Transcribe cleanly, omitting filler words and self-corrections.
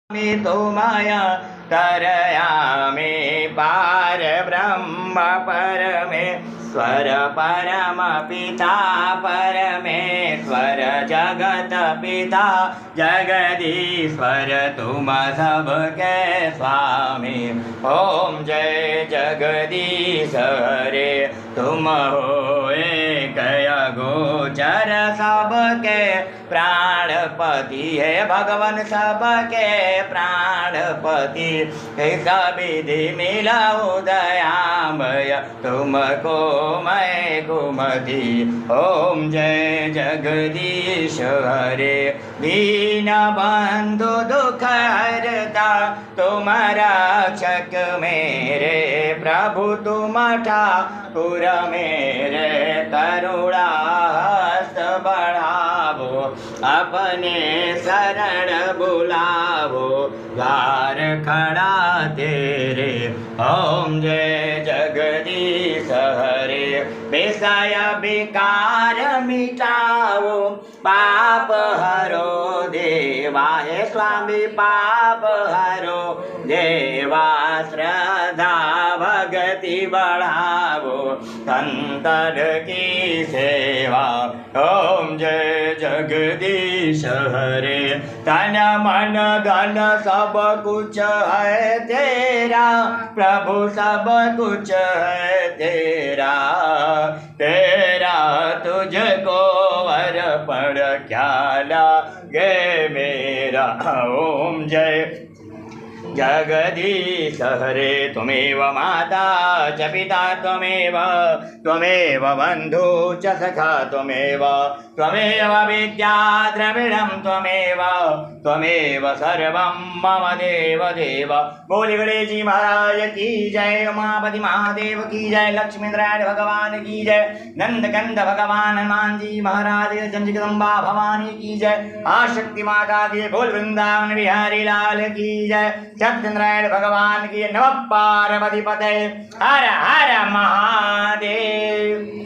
तो माया तरयामि पार ब्रह्म परमेश्वर परम पिता परमेश्वर जगत पिता जगदीश्वर तुम सबके स्वामी। ओम जय जगदीश हरे तुम हो एक गोचर सबके प्राणपति है भगवान सबके प्राणपति। विधि मिलाओ दयामय तुमको मैं कुमति। ओम जय जगदीश हरे दीन बंधु दुख हरता तुम रक्षक मेरे प्रभु तुम ठाकुर मेरे करुणा हस्त बढ़ावो अपने शरण बुलावो द्वार खड़ा तेरे। ओम जय जगदीश हरे विषय विकार मिटाओ पाप हरो देवा हे स्वामी पाप हरो देवा श्रद्धा भक्ति बढ़ावो संतर की सेवा। ओम जय जगदीश हरे तन मन धन सब कुछ है तेरा प्रभु सब कुछ है तेरा तेरा तुझको अर्पण क्या लागे मेरा। ओम जय जगदीश हरे त्वमेव माता च पिता त्वमेव बन्धु च सखा त्वमेव विद्या द्रविणं त्वमेव सर्वं मम देव देव। बोले गणेश जी महाराज की जय उमापति महादेव की जय लक्ष्मी नारायण भगवान की जय नंदकंद भगवान हनुमान जी महाराज जगदम्बा भवानी की जय आशक्ति माता की बोल वृंदावन बिहारी लाल की जय सत्यनारायण भगवान की नमः पार्वती पते हर हर महादेव।